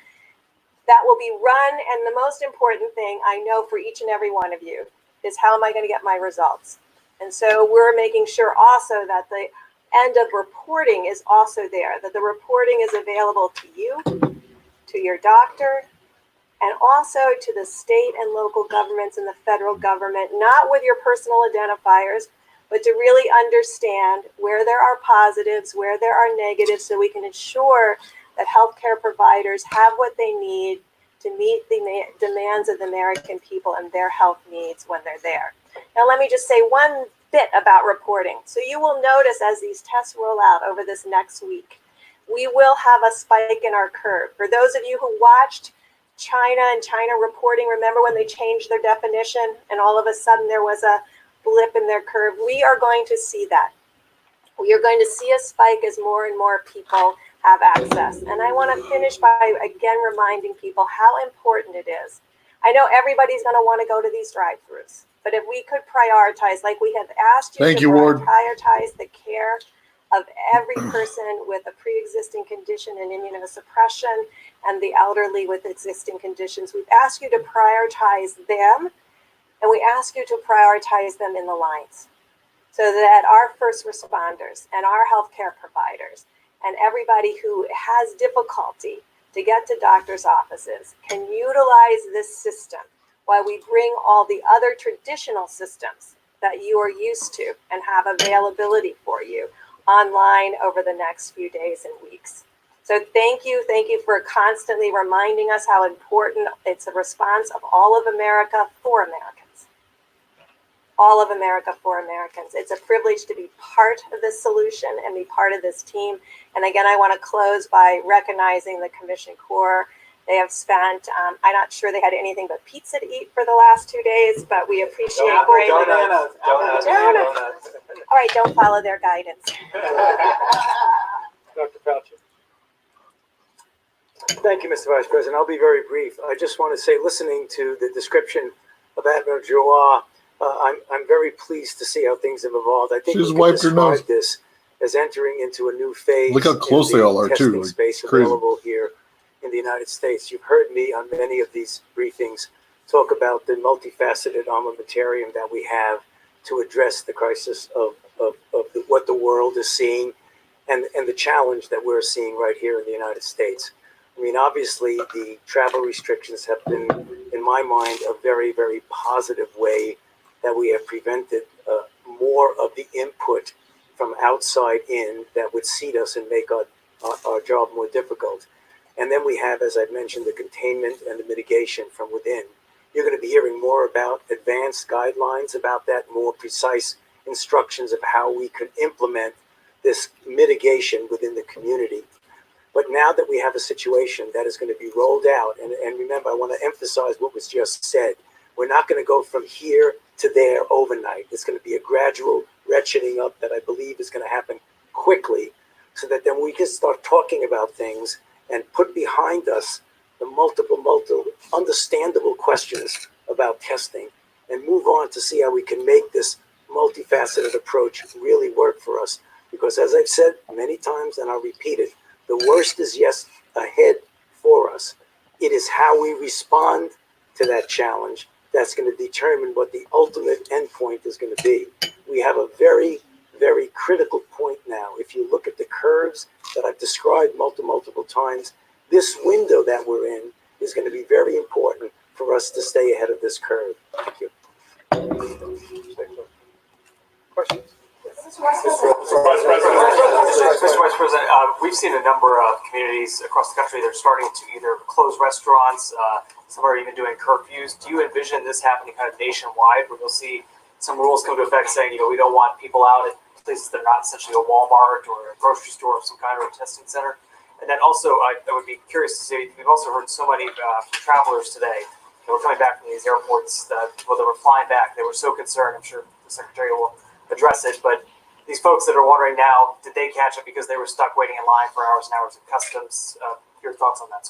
that will be run. And the most important thing I know for each and every one of you is, how am I going to get my results? And so we're making sure also that the end of reporting is also there, that the reporting is available to you, to your doctor, and also to the state and local governments and the federal government, not with your personal identifiers, but to really understand where there are positives, where there are negatives, so we can ensure that healthcare providers have what they need to meet the demands of the American people and their health needs when they're there. Now, let me just say one bit about reporting. So you will notice as these tests roll out over this next week, we will have a spike in our curve. For those of you who watched China and China reporting, remember when they changed their definition and all of a sudden there was a blip in their curve? We are going to see that. We are going to see a spike as more and more people have access. And I want to finish by again reminding people how important it is. I know everybody's going to want to go to these drive-thrus, but if we could prioritize, like we have asked you to prioritize the care of every person with a pre-existing condition and immunosuppression and the elderly with existing conditions, we've asked you to prioritize them, and we ask you to prioritize them in the lines, so that our first responders and our healthcare providers and everybody who has difficulty to get to doctors' offices can utilize this system while we bring all the other traditional systems that you are used to and have availability for you online over the next few days and weeks. So thank you for constantly reminding us how important it's a response of all of America for Americans. All of America for Americans. It's a privilege to be part of this solution and be part of this team. And again, I want to close by recognizing the Commission Corps. They have spent, I'm not sure they had anything but pizza to eat for the last 2 days, but we appreciate greatly. Donuts. All right, don't follow their guidance. Dr. Fauci. Thank you, Mr. Vice President. I'll be very brief. I just want to say, listening to the description of Admiral Joa, I'm very pleased to see how things have evolved. I think we can describe this as entering into a new phase. Look how close they all are, too. Testing space available here in the United States. You've heard me on many of these briefings talk about the multifaceted armamentarium that we have to address the crisis of what the world is seeing and the challenge that we're seeing right here in the United States. I mean, obviously, the travel restrictions have been, in my mind, a very, very positive way that we have prevented more of the input from outside in that would seat us and make our job more difficult. And then we have, as I've mentioned, the containment and the mitigation from within. You're going to be hearing more about advanced guidelines about that, more precise instructions of how we could implement this mitigation within the community. But now that we have a situation that is going to be rolled out, and remember, I want to emphasize what was just said. We're not going to go from here to there overnight. It's going to be a gradual ratcheting up that I believe is going to happen quickly, so that then we can start talking about things and put behind us the multiple understandable questions about testing and move on to see how we can make this multifaceted approach really work for us. Because as I've said many times, and I'll repeat it, the worst is yet ahead for us. It is how we respond to that challenge that's going to determine what the ultimate endpoint is going to be. We have a very, very critical point now. If you look at the curves that I've described multiple times, this window that we're in is going to be very important for us to stay ahead of this curve. Thank you. Questions? Mr. Vice President, we've seen a number of communities across the country that are starting to either close restaurants, some are even doing curfews. Do you envision this happening kind of nationwide, where we'll see some rules come to effect saying, we don't want people out at places that are not essentially a Walmart or a grocery store of some kind or a testing center? And then also, I would be curious to see, we've also heard so many from travelers today that were coming back from these airports, they were flying back. They were so concerned. I'm sure the Secretary will address it, but these folks that are wondering now, did they catch up because they were stuck waiting in line for hours and hours at customs? Your thoughts on that?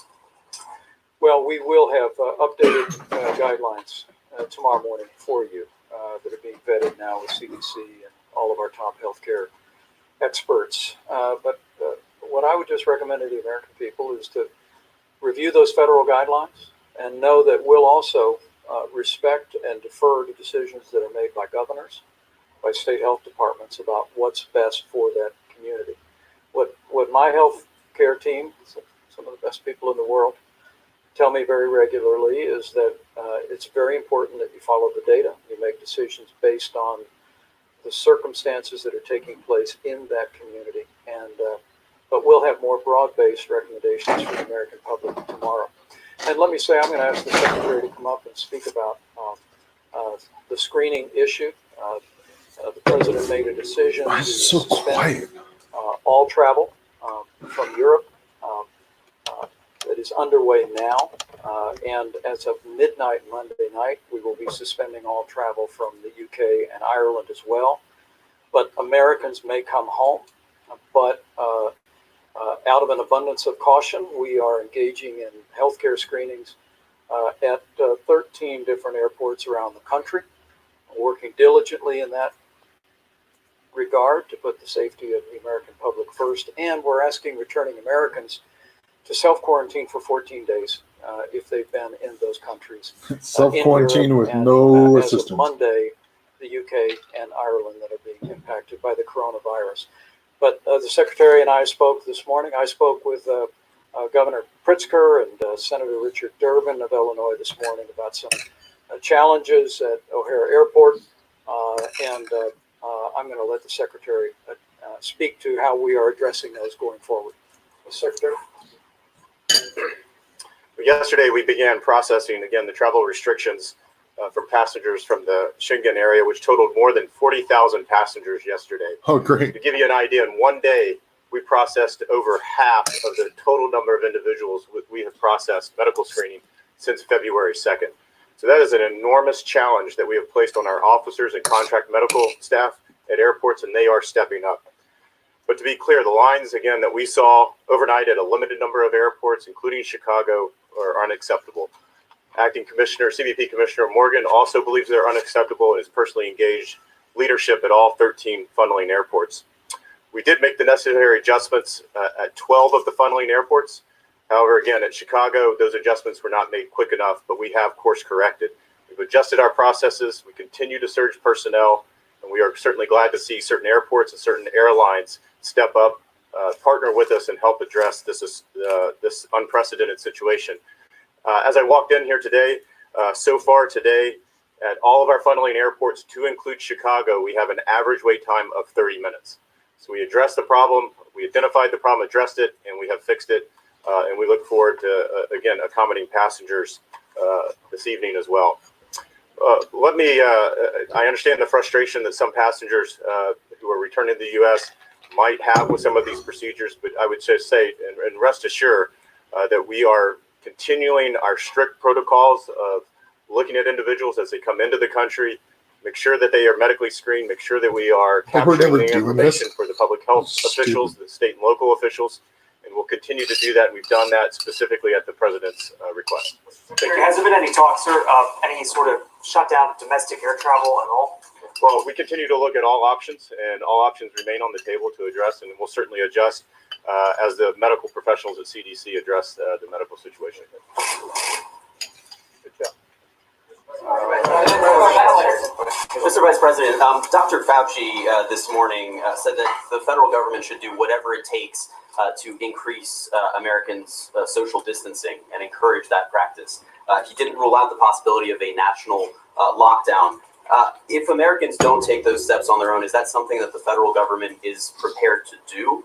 Well, we will have updated guidelines tomorrow morning for you that are being vetted now with CDC and all of our top healthcare experts. But what I would just recommend to the American people is to review those federal guidelines and know that we'll also respect and defer to decisions that are made by governors, by state health departments about what's best for that community. What my health care team, some of the best people in the world, tell me very regularly is that it's very important that you follow the data. You make decisions based on the circumstances that are taking place in that community. But we'll have more broad-based recommendations for the American public tomorrow. And let me say, I'm going to ask the Secretary to come up and speak about the screening issue. The President made a decision Why to is it so quiet? all travel from Europe that is underway now. And as of midnight Monday night, we will be suspending all travel from the UK and Ireland as well. But Americans may come home, but out of an abundance of caution, we are engaging in healthcare screenings at 13 different airports around the country, working diligently in that regard to put the safety of the American public first. And we're asking returning Americans to self-quarantine for 14 days if they've been in those countries. Self-quarantine with and, no as assistance. of Monday, the UK and Ireland that are being impacted by the coronavirus. But the Secretary and I spoke this morning. I spoke with Governor Pritzker and Senator Richard Durbin of Illinois this morning about some challenges at O'Hare Airport. And I'm going to let the Secretary speak to how we are addressing those going forward. Secretary? Yesterday, we began processing, again, the travel restrictions from passengers from the Schengen area, which totaled more than 40,000 passengers yesterday. Oh, great. To give you an idea, in one day, we processed over half of the total number of individuals we have processed medical screening since February 2nd. So that is an enormous challenge that we have placed on our officers and contract medical staff at airports, and they are stepping up. But to be clear, the lines, again, that we saw overnight at a limited number of airports, including Chicago, are unacceptable. Acting Commissioner, CBP Commissioner Morgan also believes they're unacceptable and is personally engaged leadership at all 13 funneling airports. We did make the necessary adjustments at 12 of the funneling airports. However, again, at Chicago, those adjustments were not made quick enough, but we have course corrected. We've adjusted our processes. We continue to surge personnel, and we are certainly glad to see certain airports and certain airlines step up, partner with us, and help address this unprecedented situation. As I walked in here today, so far today, at all of our funneling airports, to include Chicago, we have an average wait time of 30 minutes. So we addressed the problem, we identified the problem, addressed it, and we have fixed it. And we look forward to, again, accommodating passengers this evening as well. I understand the frustration that some passengers who are returning to the U.S. might have with some of these procedures, but I would just say, and rest assured, that we are continuing our strict protocols of looking at individuals as they come into the country, make sure that they are medically screened, make sure that we are capturing the information for the public health officials, the state and local officials, and we'll continue to do that. We've done that specifically at the President's request. Has there been any talk, sir, of any sort of shutdown of domestic air travel at all? Well, we continue to look at all options, and all options remain on the table to address, and we'll certainly adjust as the medical professionals at CDC address the medical situation. Good job. Mr. Vice President, Dr. Fauci this morning said that the federal government should do whatever it takes to increase Americans' social distancing and encourage that practice. He didn't rule out the possibility of a national lockdown. If Americans don't take those steps on their own, is that something that the federal government is prepared to do?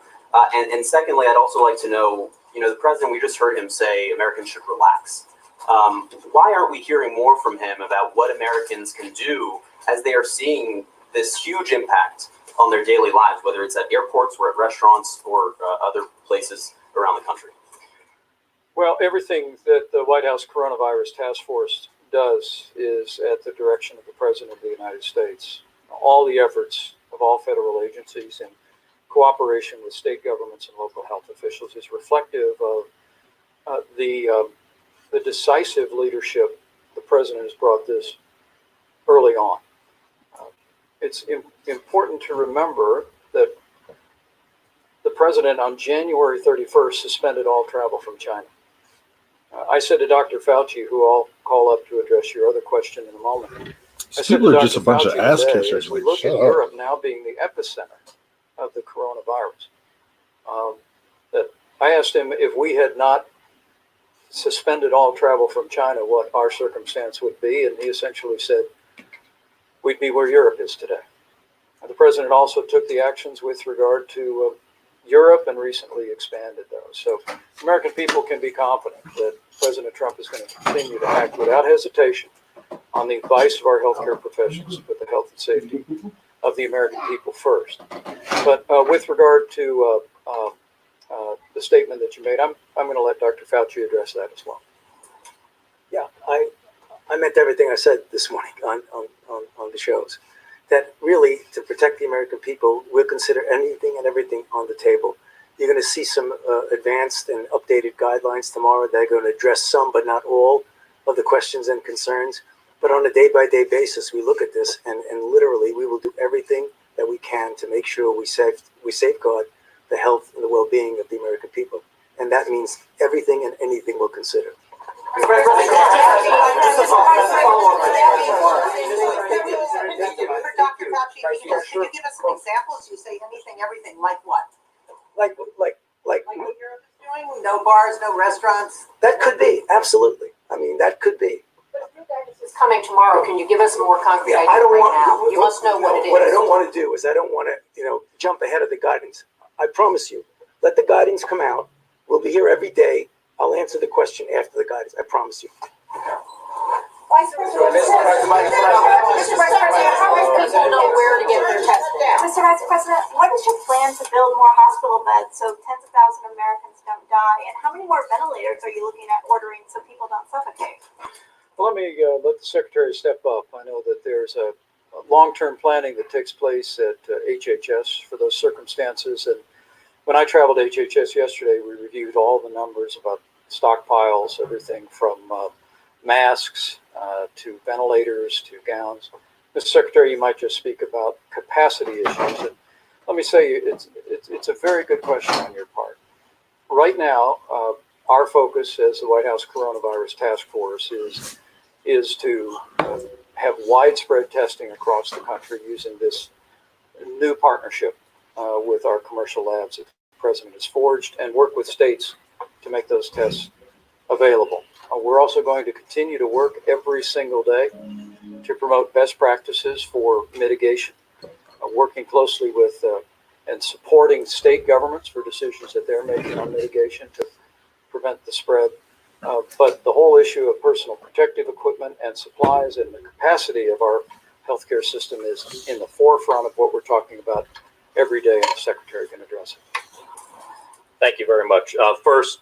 And secondly, I'd also like to know, the president, we just heard him say Americans should relax. Why aren't we hearing more from him about what Americans can do as they are seeing this huge impact on their daily lives, whether it's at airports or at restaurants or other places around the country? Well, everything that the White House Coronavirus Task Force does is at the direction of the President of the United States. All the efforts of all federal agencies in cooperation with state governments and local health officials is reflective of the decisive leadership the President has brought this early on. It's important to remember that the President on January 31st suspended all travel from China. I said to Dr. Fauci, who I'll call up to address your other question in a moment, I said People to are Dr. just a bunch of Fauci ass today, kissers. as we Like, look shut at up. Europe now being the epicenter of the coronavirus, that I asked him if we had not suspended all travel from China, what our circumstance would be, and he essentially said, we'd be where Europe is today. And the president also took the actions with regard to Europe and recently expanded those. So American people can be confident that President Trump is going to continue to act without hesitation on the advice of our healthcare professionals, put the health and safety of the American people first. But with regard to the statement that you made, I'm going to let Dr. Fauci address that as well. Yeah, I meant everything I said this morning on the shows. That really, to protect the American people, we'll consider anything and everything on the table. You're going to see some advanced and updated guidelines tomorrow. They're going to address some, but not all, of the questions and concerns. But on a day-by-day basis, we look at this, and literally, we will do everything that we can to make sure we safeguard the health and the well-being of the American people. And that means everything and anything we'll consider. Dr. Fauci, can you give us some examples? You say anything, everything, like what? Like Like what Europe is doing? No bars, no restaurants? that could be, absolutely. I mean, that could be. It's coming tomorrow. Can you give us more concrete Yeah, idea I don't right want. now? You must know what it is. What I don't want to do is I don't want to, jump ahead of the guidance. I promise you, let the guidance come out. We'll be here every day. I'll answer the question after the guidance. I promise you. Vice President, how will people know where to get their testing? Mr. Vice President, what is your plan to build more hospital beds so tens of thousands of Americans don't die? And how many more ventilators are you looking at ordering so people don't suffocate? Well, let me let the Secretary step up. I know that there's a long-term planning that takes place at HHS for those circumstances. And when I traveled to HHS yesterday, we reviewed all the numbers about stockpiles, everything from masks to ventilators to gowns. Mr. Secretary, you might just speak about capacity issues. And let me say, it's a very good question on your part. Right now, our focus as the White House Coronavirus Task Force is to have widespread testing across the country using this new partnership with our commercial labs that the President has forged, and work with states to make those tests available. We're also going to continue to work every single day to promote best practices for mitigation, working closely with and supporting state governments for decisions that they're making on mitigation to prevent the spread. But the whole issue of personal protective equipment and supplies and the capacity of our healthcare system is in the forefront of what we're talking about every day, and the Secretary can address it. Thank you very much. First,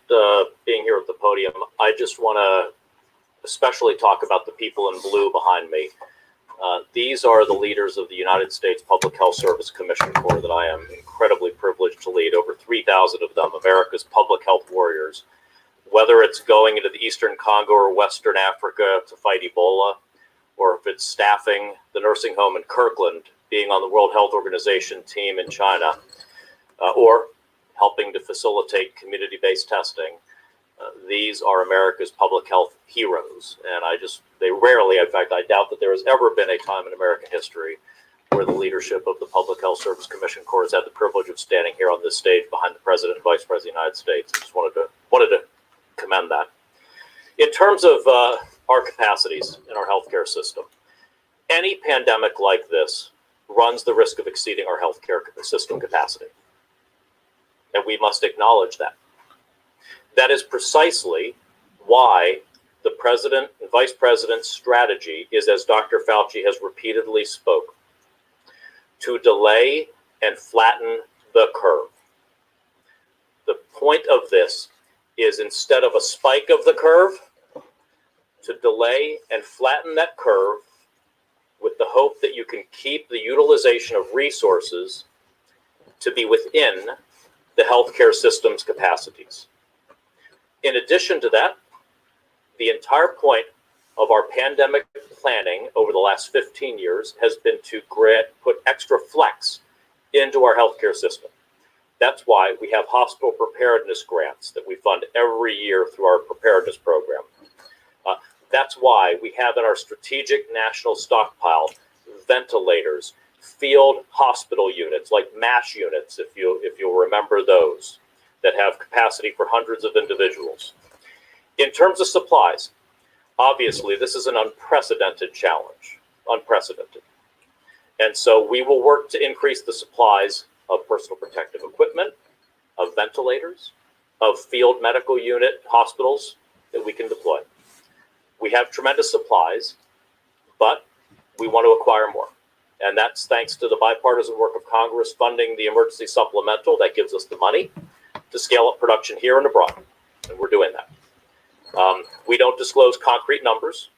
being here at the podium, I just want to especially talk about the people in blue behind me. These are the leaders of the United States Public Health Service Commission Corps that I am incredibly privileged to lead. Over 3,000 of them, America's public health warriors. Whether it's going into the Eastern Congo or Western Africa to fight Ebola, or if it's staffing the nursing home in Kirkland, being on the World Health Organization team in China, or helping to facilitate community-based testing. These are America's public health heroes. And they rarely, in fact, I doubt that there has ever been a time in American history where the leadership of the Public Health Service Commission Corps has had the privilege of standing here on this stage behind the President and Vice President of the United States. I just wanted to commend that. In terms of our capacities in our healthcare system, any pandemic like this runs the risk of exceeding our healthcare system capacity. And we must acknowledge that. That is precisely why the President and Vice President's strategy is, as Dr. Fauci has repeatedly spoke, to delay and flatten the curve. The point of this is, instead of a spike of the curve, to delay and flatten that curve with the hope that you can keep the utilization of resources to be within the healthcare system's capacities. In addition to that, the entire point of our pandemic planning over the last 15 years has been to put extra flex into our healthcare system. That's why we have hospital preparedness grants that we fund every year through our preparedness program. That's why we have in our strategic national stockpile ventilators, field hospital units like MASH units, if you'll remember those, that have capacity for hundreds of individuals. In terms of supplies, obviously this is an unprecedented challenge, unprecedented. And so we will work to increase the supplies of personal protective equipment, of ventilators, of field medical unit hospitals that we can deploy. We have tremendous supplies, but we want to acquire more. And that's thanks to the bipartisan work of Congress funding the emergency supplemental that gives us the money to scale up production here and abroad. And we're doing that. We don't disclose concrete numbers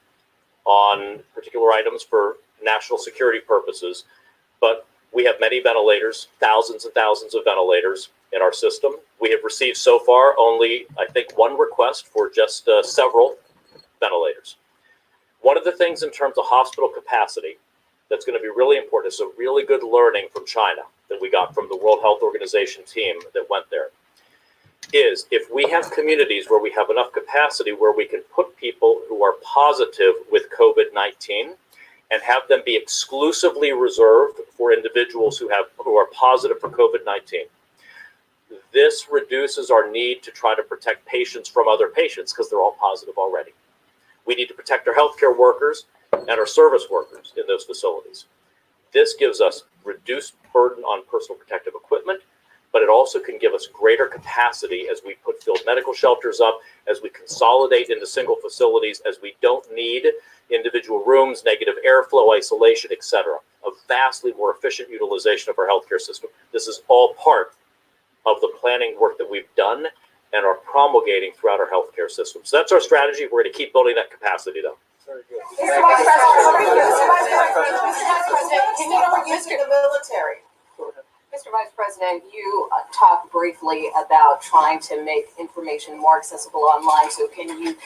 on particular items for national security purposes, but we have many ventilators, thousands and thousands of ventilators in our system. We have received so far only, I think, one request for just several ventilators. One of the things in terms of hospital capacity that's going to be really important is a really good learning from China that we got from the World Health Organization team that went there, is if we have communities where we have enough capacity where we can put people who are positive with COVID-19 and have them be exclusively reserved for individuals who are positive for COVID-19. This reduces our need to try to protect patients from other patients because they're all positive already. We need to protect our healthcare workers and our service workers in those facilities. This gives us reduced burden on personal protective equipment, but it also can give us greater capacity as we put field medical shelters up, as we consolidate into single facilities, as we don't need individual rooms, negative airflow, isolation, etc. A vastly more efficient utilization of our healthcare system. This is all part of the planning work that we've done and are promulgating throughout our healthcare system. So that's our strategy. We're going to keep building that capacity, though. Very good. Mr. Vice President, can you ever use the military? Mr. Vice President, you talked briefly about trying to make information more accessible online. So can you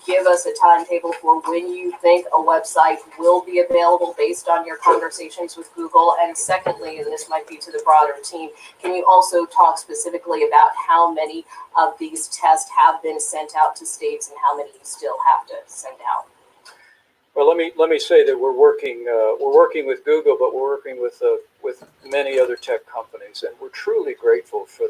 give us a timetable for when you think a website will be available based on your conversations with Google? And secondly, and this might be to the broader team, can you also talk specifically about how many of these tests have been sent out to states and how many you still have to send out? Well, let me say that we're working with Google, but we're working with many other tech companies, and we're truly grateful for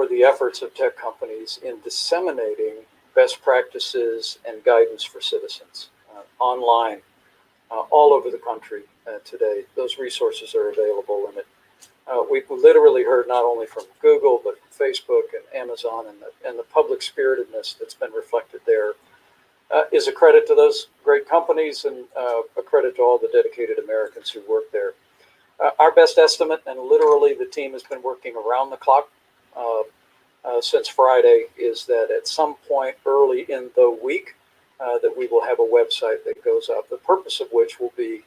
the efforts of tech companies in disseminating best practices and guidance for citizens online all over the country today. Those resources are available, and we've literally heard not only from Google but from Facebook and Amazon, and the public spiritedness that's been reflected there. Is a credit to those great companies and a credit to all the dedicated Americans who work there. Our best estimate, and literally the team has been working around the clock since Friday, is that at some point early in the week that we will have a website that goes up, the purpose of which will be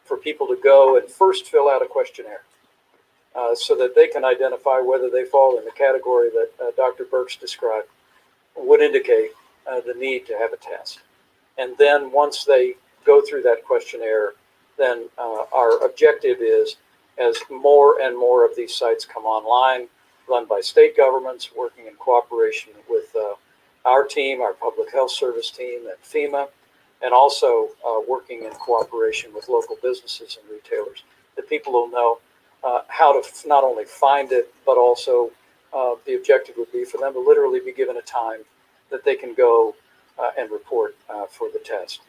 for people to go and first fill out a questionnaire so that they can identify whether they fall in the category that Dr. Birx described would indicate the need to have a test. And then once they go through that questionnaire, then our objective is, as more and more of these sites come online, run by state governments, working in cooperation with our team, our public health service team at FEMA, and also working in cooperation with local businesses and retailers, that people will know how to not only find it, but also the objective would be for them to literally be given a time that they can go and report for the test.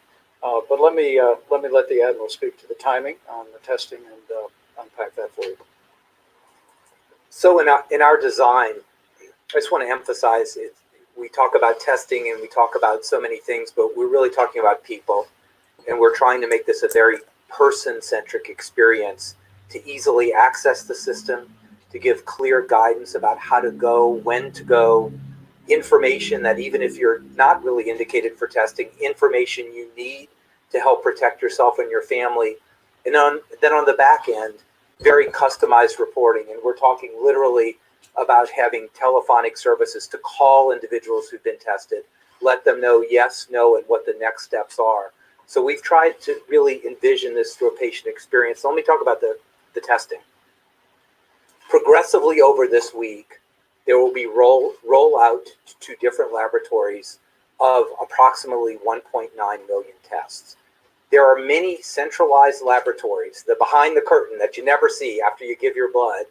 But let me let the Admiral speak to the timing on the testing and unpack that for you. So in our design, I just want to emphasize it. We talk about testing and we talk about so many things, but we're really talking about people, and we're trying to make this a very person-centric experience to easily access the system, to give clear guidance about how to go, when to go, information that even if you're not really indicated for testing, information you need to help protect yourself and your family. And then on the back end, very customized reporting. And we're talking literally about having telephonic services to call individuals who've been tested, let them know yes, no, and what the next steps are. So we've tried to really envision this through a patient experience. So let me talk about the testing. Progressively over this week, there will be rollout to different laboratories of approximately 1.9 million tests. There are many centralized laboratories, the behind the curtain that you never see after you give your blood.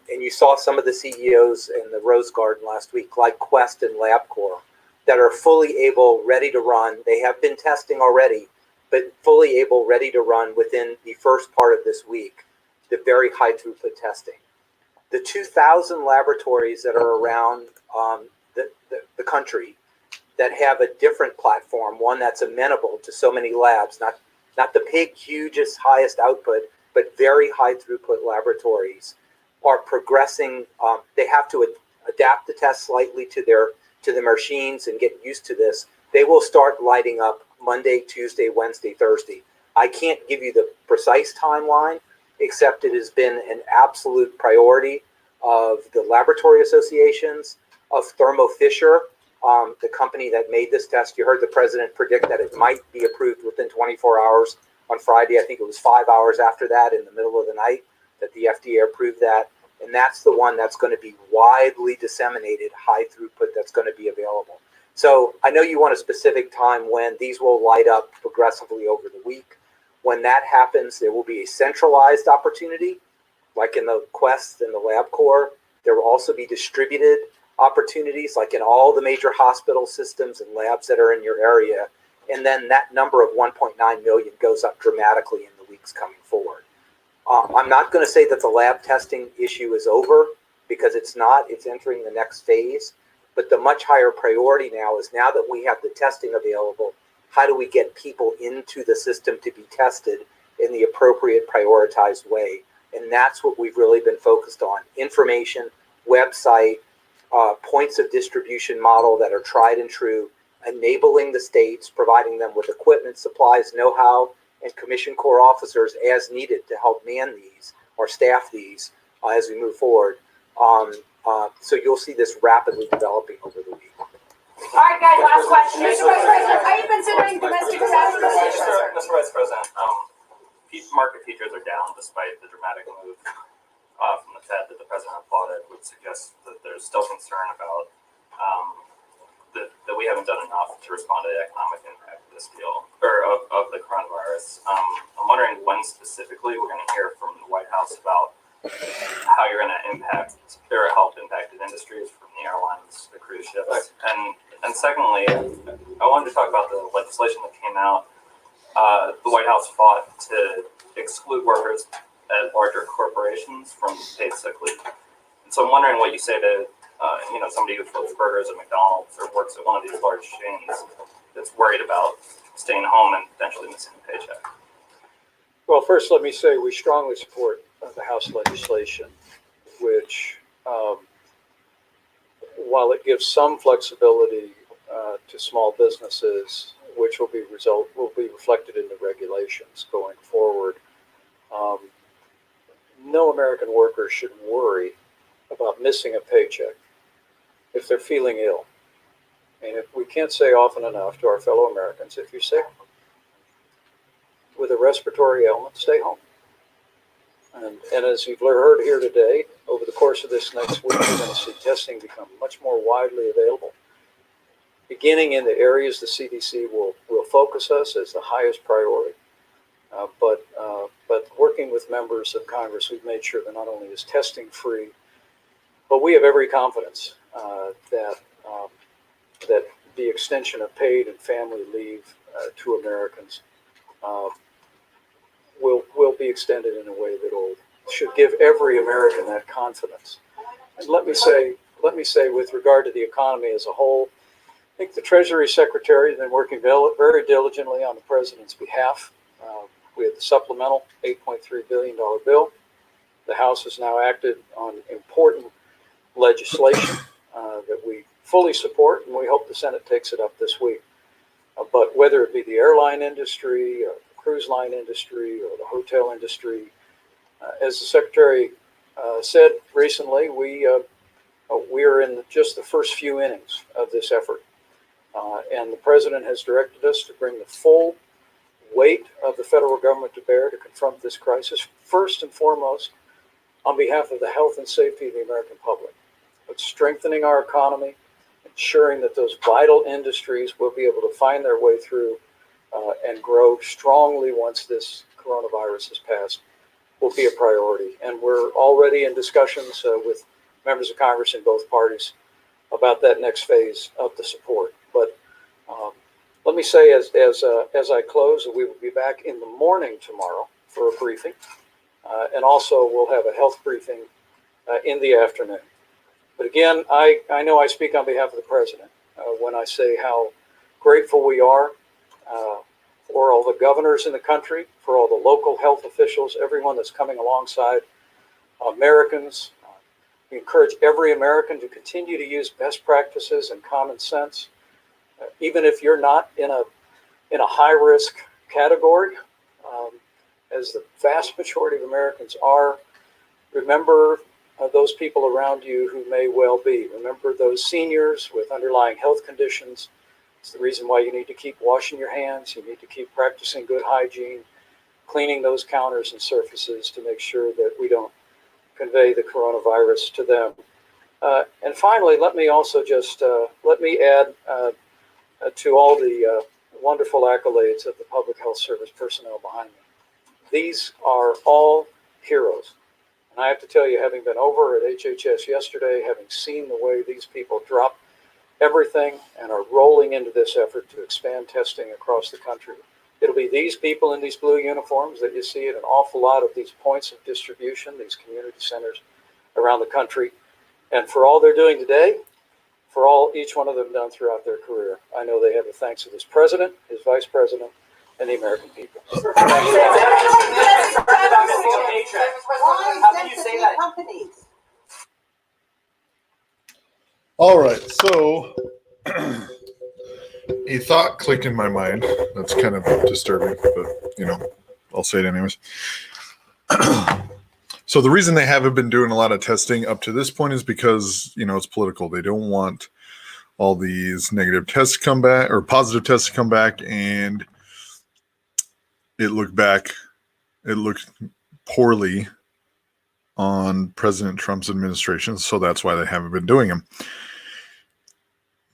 And you saw some of the CEOs in the Rose Garden last week, like Quest and LabCorp, that are fully able, ready to run. They have been testing already, but fully able, ready to run within the first part of this week, the very high throughput testing. The 2,000 laboratories that are around the country that have a different platform, one that's amenable to so many labs, not the big, hugest, highest output, but very high throughput laboratories, are progressing. They have to adapt the test slightly to the machines and get used to this. They will start lighting up Monday, Tuesday, Wednesday, Thursday. I can't give you the precise timeline, except it has been an absolute priority of the laboratory associations, of Thermo Fisher, the company that made this test. You heard the president predict that it might be approved within 24 hours. On Friday, I think it was 5 hours after that, in the middle of the night, that the FDA approved that. And that's the one that's going to be widely disseminated, high throughput, that's going to be available. So I know you want a specific time when these will light up progressively over the week. When that happens, there will be a centralized opportunity, like in the Quest and the LabCorp. There will also be distributed opportunities, like in all the major hospital systems and labs that are in your area. And then that number of 1.9 million goes up dramatically in the weeks coming forward. I'm not going to say that the lab testing issue is over, because it's not. It's entering the next phase. But the much higher priority now is, now that we have the testing available, how do we get people into the system to be tested in the appropriate, prioritized way? And that's what we've really been focused on. Information, website, points of distribution model that are tried and true, enabling the states, providing them with equipment, supplies, know-how, and Commission Corps officers as needed to help man these or staff these as we move forward. So you'll see this rapidly developing over the week. All right, guys, last question. Mr. Vice President, are you considering domestic disasters? Mr. Vice President, market futures are down despite the dramatic move from the Fed that the president applauded, would suggest that there's still concern about that we haven't done enough to respond to the economic impact of this deal, or of the coronavirus. I'm wondering when specifically we're going to hear from the White House about how you're going to impact or help impacted industries, from the airlines, the cruise ships, and secondly, I wanted to talk about the legislation that came out. The White House fought to exclude workers at larger corporations from paid sick leave. And so I'm wondering what you say to somebody who flips burgers at McDonald's or works at one of these large chains that's worried about staying home and potentially missing a paycheck. Well, first, let me say we strongly support the House legislation, which, while it gives some flexibility to small businesses, which will be reflected in the regulations going forward, no American worker should worry about missing a paycheck if they're feeling ill. And if we can't say often enough to our fellow Americans, if you're sick with a respiratory ailment, stay home. And as you've heard here today, over the course of this next week, we're going to see testing become much more widely available. Beginning in the areas the CDC will focus us as the highest priority. But working with members of Congress, we've made sure that not only is testing free, but we have every confidence that the extension of paid and family leave to Americans will be extended in a way that should give every American that confidence. And let me say, with regard to the economy as a whole, I think the Treasury Secretary has been working very diligently on the president's behalf. We had the supplemental $8.3 billion bill. The House has now acted on important legislation that we fully support, and we hope the Senate takes it up this week. But whether it be the airline industry, or the cruise line industry, or the hotel industry, as the Secretary said recently, we are in just the first few innings of this effort. And the President has directed us to bring the full weight of the federal government to bear to confront this crisis. First and foremost, on behalf of the health and safety of the American public, but strengthening our economy, ensuring that those vital industries will be able to find their way through and grow strongly once this coronavirus has passed will be a priority. And we're already in discussions with members of Congress in both parties about that next phase of the support. But let me say as I close, that we will be back in the morning tomorrow for a briefing. And also we'll have a health briefing in the afternoon. But again, I know I speak on behalf of the president when I say how grateful we are for all the governors in the country, for all the local health officials, everyone that's coming alongside Americans. We encourage every American to continue to use best practices and common sense, even if you're not in a high-risk category, as the vast majority of Americans are. Remember those people around you who may well be. Remember those seniors with underlying health conditions. It's the reason why you need to keep washing your hands. You need to keep practicing good hygiene, cleaning those counters and surfaces to make sure that we don't convey the coronavirus to them. And finally, let me also just let me add to all the wonderful accolades of the public health service personnel behind me. These are all heroes. And I have to tell you, having been over at HHS yesterday, having seen the way these people drop everything and are rolling into this effort to expand testing across the country, it'll be these people in these blue uniforms that you see at an awful lot of these points of distribution, these community centers around the country. And for all they're doing today, for all each one of them done throughout their career, I know they have the thanks of this president, his vice president, and the American people. How can you say that? Companies. All right, so a thought clicked in my mind. That's kind of disturbing, but I'll say it anyways. So the reason they haven't been doing a lot of testing up to this point is because, it's political. They don't want all these negative tests to come back or positive tests to come back and it looked poorly on President Trump's administration. So that's why they haven't been doing them.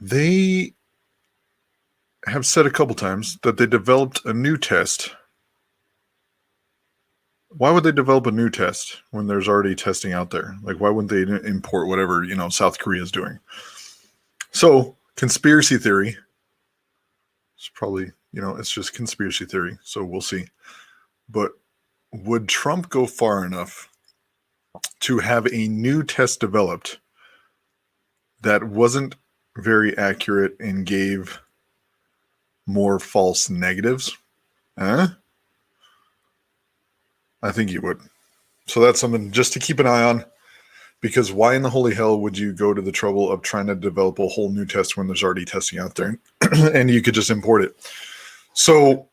They have said a couple times that they developed a new test. Why would they develop a new test when there's already testing out there? Like, why wouldn't they import whatever, South Korea is doing? So, conspiracy theory. It's probably, it's just conspiracy theory. So we'll see. But would Trump go far enough to have a new test developed that wasn't very accurate and gave more false negatives? I think he would. So that's something just to keep an eye on, because why in the holy hell would you go to the trouble of trying to develop a whole new test when there's already testing out there and you could just import it? So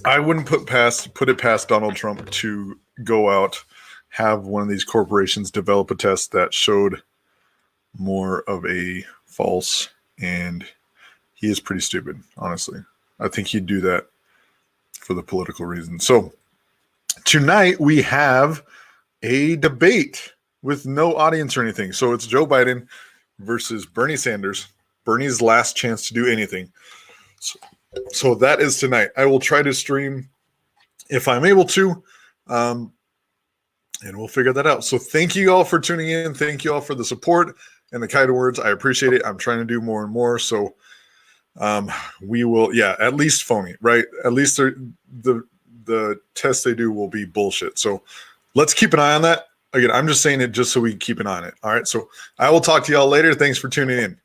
I wouldn't put it past Donald Trump to go out, have one of these corporations develop a test that showed more of a false, and he is pretty stupid, honestly. I think he'd do that for the political reason. So tonight we have a debate with no audience or anything. So it's Joe Biden versus Bernie Sanders. Bernie's last chance to do anything. So that is tonight. I will try to stream if I'm able to, and we'll figure that out. So thank you all for tuning in. Thank you all for the support and the kind words. I appreciate it. I'm trying to do more and more. So we will, at least phony, right? At least the tests they do will be bullshit. So let's keep an eye on that. Again, I'm just saying it just so we can keep an eye on it. All right. So I will talk to y'all later. Thanks for tuning in.